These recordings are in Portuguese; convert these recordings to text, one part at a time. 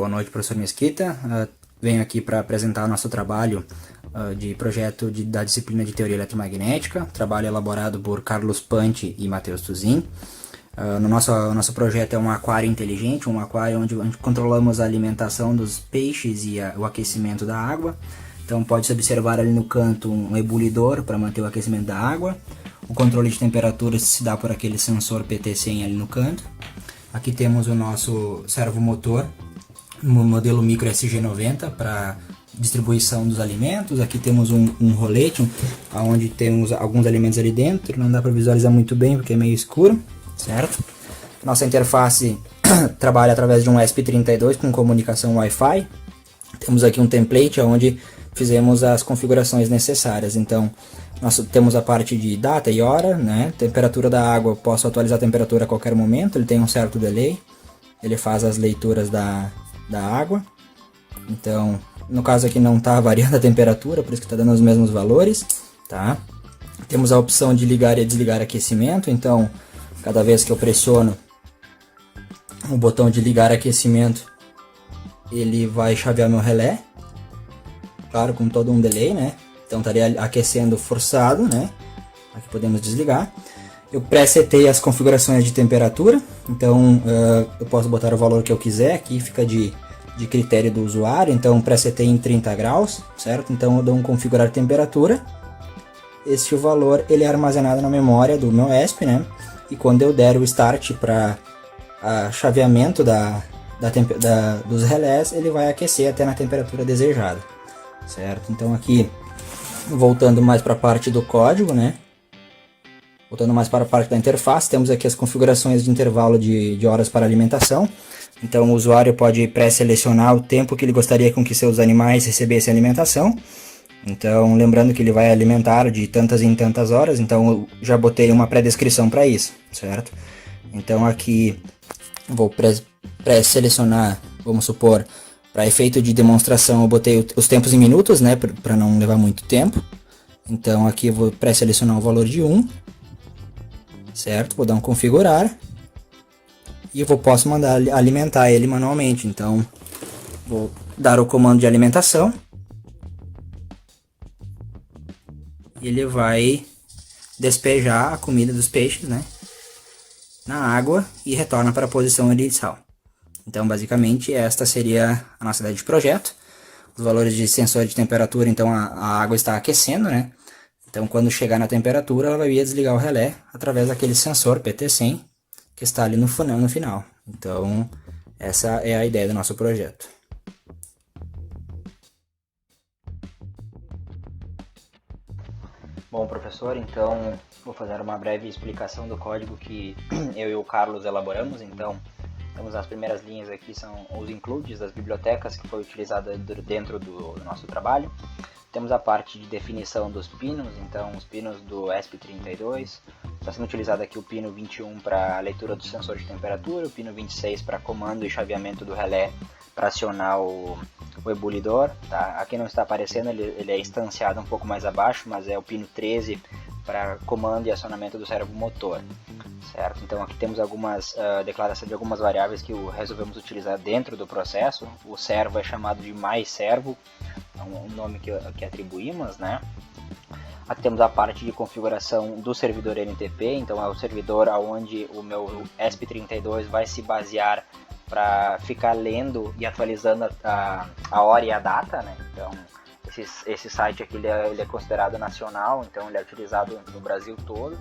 Boa noite, professor Mesquita. Venho aqui para apresentar nosso trabalho de projeto da disciplina de Teoria Eletromagnética, trabalho elaborado por Carlos Panti e Matheus Tuzin. Nosso projeto é um aquário inteligente, um aquário onde controlamos a alimentação dos peixes e o aquecimento da água. Então pode-se observar ali no canto um ebulidor para manter o aquecimento da água. O controle de temperatura se dá por aquele sensor PT100 ali no canto. Aqui temos o nosso servomotor, no modelo micro SG90 para distribuição dos alimentos. Aqui temos um rolete, onde temos alguns alimentos ali dentro. Não dá para visualizar muito bem porque é meio escuro, certo? Nossa interface trabalha através de um ESP32 com comunicação Wi-Fi. Temos aqui um template onde fizemos as configurações necessárias. Então, nós temos a parte de data e hora, né? Temperatura da água, eu posso atualizar a temperatura a qualquer momento, ele tem um certo delay. Ele faz as leituras da água. Então, no caso aqui não está variando a temperatura, por isso que está dando os mesmos valores, tá? Temos a opção de ligar e desligar aquecimento. Então, cada vez que eu pressiono o botão de ligar aquecimento, ele vai chavear meu relé. Claro, com todo um delay, né? Então estaria aquecendo forçado, né? Aqui podemos desligar. Eu pré-setei as configurações de temperatura. Então eu posso botar o valor que eu quiser. Aqui fica de critério do usuário. Então pré-setei em 30 graus, certo? Então eu dou um configurar temperatura. Este valor ele é armazenado na memória do meu ESP, né? E quando eu der o start para chaveamento dos relés, ele vai aquecer até na temperatura desejada. Certo? Então aqui, voltando mais para a parte do código, né? Voltando mais para a parte da interface, temos aqui as configurações de intervalo de horas para alimentação. Então o usuário pode pré-selecionar o tempo que ele gostaria com que seus animais recebessem alimentação. Então lembrando que ele vai alimentar de tantas em tantas horas, então eu já botei uma pré-descrição para isso, certo? Então aqui vou pré-selecionar, vamos supor, para efeito de demonstração eu botei os tempos em minutos, né, para não levar muito tempo. Então aqui eu vou pré-selecionar o valor de 1, certo? Vou dar um configurar e eu posso mandar alimentar ele manualmente. Então vou dar o comando de alimentação e ele vai despejar a comida dos peixes, né, na água e retorna para a posição inicial. Então, basicamente, esta seria a nossa ideia de projeto. Os valores de sensor de temperatura, então a água está aquecendo, né? Então, quando chegar na temperatura, ela vai desligar o relé através daquele sensor PT100 que está ali no final. Então, essa é a ideia do nosso projeto. Bom, professor, então vou fazer uma breve explicação do código que eu e o Carlos elaboramos. Então, temos as primeiras linhas aqui, são os includes das bibliotecas que foi utilizada dentro do nosso trabalho. Temos a parte de definição dos pinos, então os pinos do ESP32. Está sendo utilizado aqui o pino 21 para leitura do sensor de temperatura, o pino 26 para comando e chaveamento do relé para acionar o ebulidor. Tá? Aqui não está aparecendo, ele é instanciado um pouco mais abaixo, mas é o pino 13 para comando e acionamento do servomotor. Certo? Então aqui temos algumas declarações de algumas variáveis que resolvemos utilizar dentro do processo. O servo é chamado de mais servo, é um nome que atribuímos, né? Aqui temos a parte de configuração do servidor NTP, então é o servidor onde o meu ESP32 vai se basear para ficar lendo e atualizando a hora e a data, né? Então esse site aqui ele é considerado nacional, então ele é utilizado no Brasil todo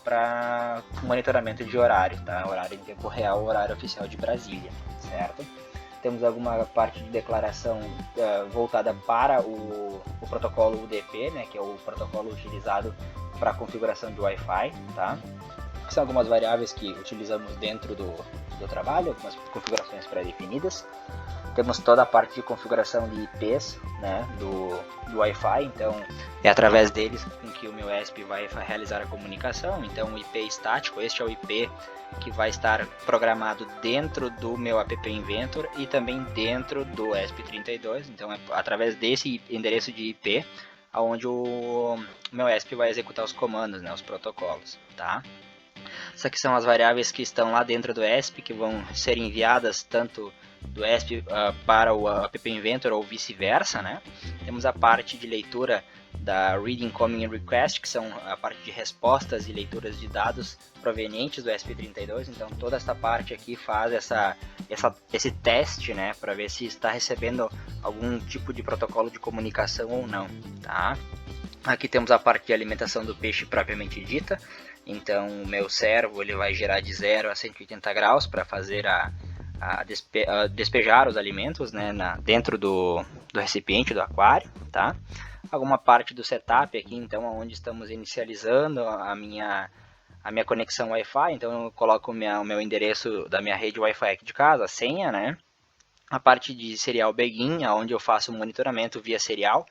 para monitoramento de horário, tá? Horário em tempo real, horário oficial de Brasília, certo? Temos alguma parte de declaração voltada para o protocolo UDP, né, que é o protocolo utilizado para configuração de Wi-Fi, tá? São algumas variáveis que utilizamos dentro do trabalho, algumas configurações pré-definidas. Temos toda a parte de configuração de IPs, né, do Wi-Fi, então é através deles com que o meu ESP vai realizar a comunicação. Então o IP estático, este é o IP que vai estar programado dentro do meu app Inventor e também dentro do ESP32, então é através desse endereço de IP onde o meu ESP vai executar os comandos, né, os protocolos, tá? Essas aqui são as variáveis que estão lá dentro do ESP, que vão ser enviadas tanto do ESP para o App Inventor ou vice-versa, né? Temos a parte de leitura da Read Incoming Request, que são a parte de respostas e leituras de dados provenientes do ESP32. Então toda essa parte aqui faz esse teste, né, para ver se está recebendo algum tipo de protocolo de comunicação ou não, tá? Aqui temos a parte de alimentação do peixe propriamente dita. Então o meu servo ele vai girar de 0 a 180 graus para fazer despejar os alimentos, né, dentro do recipiente do aquário, tá? Alguma parte do setup aqui, então, onde estamos inicializando a minha conexão Wi-Fi. Então eu coloco o meu endereço da minha rede Wi-Fi aqui de casa, a senha, né? A parte de serial begin, onde eu faço o monitoramento via serial.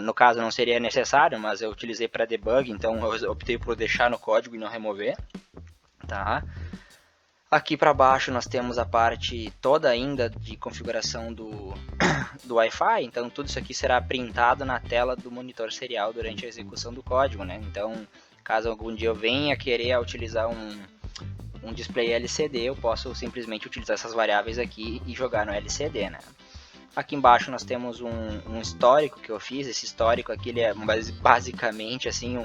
No caso não seria necessário, mas eu utilizei para debug, então eu optei por deixar no código e não remover, tá? Aqui para baixo nós temos a parte toda ainda de configuração do Wi-Fi, então tudo isso aqui será printado na tela do monitor serial durante a execução do código, né? Então, caso algum dia eu venha querer utilizar um display LCD, eu posso simplesmente utilizar essas variáveis aqui e jogar no LCD, né? Aqui embaixo nós temos um histórico que eu fiz. Esse histórico aqui ele é basicamente assim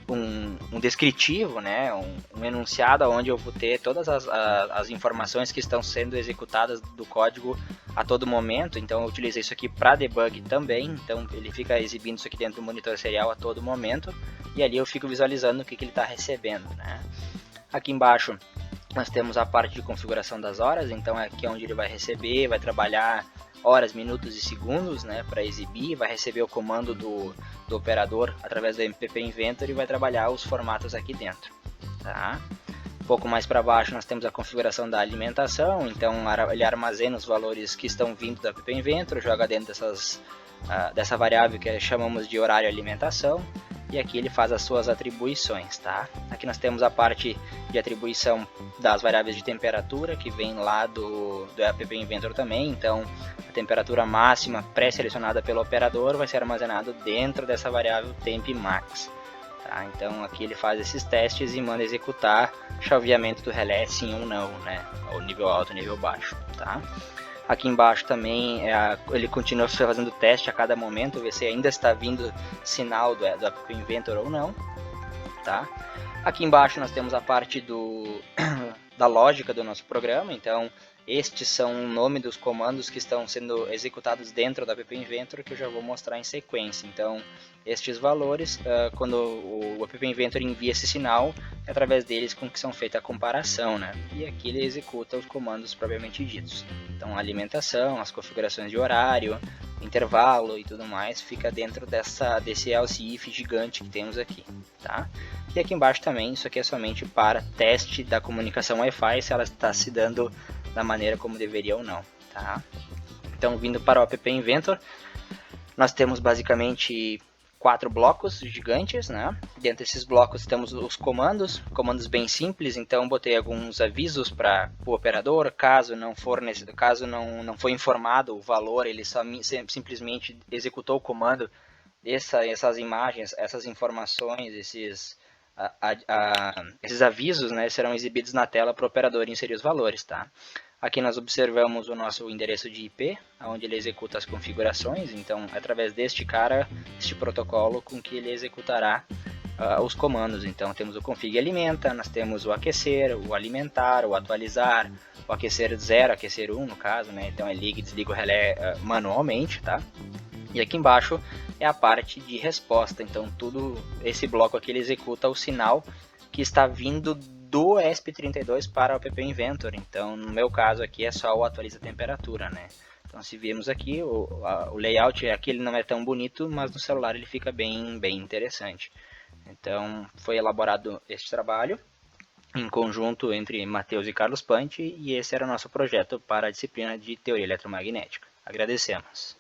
um descritivo, né? um enunciado onde eu vou ter todas as informações que estão sendo executadas do código a todo momento. Então eu utilizei isso aqui para debug também, então ele fica exibindo isso aqui dentro do monitor serial a todo momento, e ali eu fico visualizando o que ele está recebendo, né? Aqui embaixo nós temos a parte de configuração das horas, então é aqui onde ele vai receber, vai trabalhar horas, minutos e segundos, né, para exibir, vai receber o comando do operador através do MPP Inventor e vai trabalhar os formatos aqui dentro, tá? Um pouco mais para baixo nós temos a configuração da alimentação, então ele armazena os valores que estão vindo do App Inventor, joga dentro dessa variável que chamamos de horário alimentação, e aqui ele faz as suas atribuições, tá? Aqui nós temos a parte de atribuição das variáveis de temperatura, que vem lá do App Inventor também. Então a temperatura máxima pré-selecionada pelo operador vai ser armazenada dentro dessa variável tempMax, tá? Então aqui ele faz esses testes e manda executar chaveamento do relé sim ou não, né? Ou nível alto ou nível baixo, tá? Aqui embaixo também ele continua fazendo teste a cada momento, ver se ainda está vindo sinal do App Inventor ou não, tá? Aqui embaixo nós temos a parte da lógica do nosso programa. Então estes são o nome dos comandos que estão sendo executados dentro do App Inventor, que eu já vou mostrar em sequência. Então estes valores, quando o App Inventor envia esse sinal, é através deles com que são feita a comparação, né? E aqui ele executa os comandos propriamente ditos. Então a alimentação, as configurações de horário, intervalo e tudo mais fica dentro desse else if gigante que temos aqui, tá? E aqui embaixo também, isso aqui é somente para teste da comunicação Wi-Fi, se ela está se dando da maneira como deveria ou não, tá? Então, vindo para o App Inventor, nós temos basicamente 4 blocos gigantes, né? Dentro desses blocos temos os comandos bem simples. Então botei alguns avisos para o operador, caso não for informado o valor, ele simplesmente executou o comando. Essas imagens, essas informações, esses avisos, né, serão exibidos na tela para o operador inserir os valores, tá? Aqui nós observamos o nosso endereço de IP, onde ele executa as configurações. Então, é através este protocolo, com que ele executará os comandos. Então, temos o config alimenta, nós temos o aquecer, o alimentar, o atualizar, o aquecer 0, aquecer 1 no caso, né? Então, é liga e desliga o relé manualmente, tá? E aqui embaixo é a parte de resposta. Então, todo esse bloco aqui ele executa o sinal que está vindo do ESP32 para o App Inventor. Então, no meu caso aqui é só o atualiza a temperatura, né? Então, se virmos aqui, o layout aqui ele não é tão bonito, mas no celular ele fica bem interessante. Então, foi elaborado este trabalho em conjunto entre Matheus e Carlos Panti, e esse era o nosso projeto para a disciplina de Teoria Eletromagnética. Agradecemos.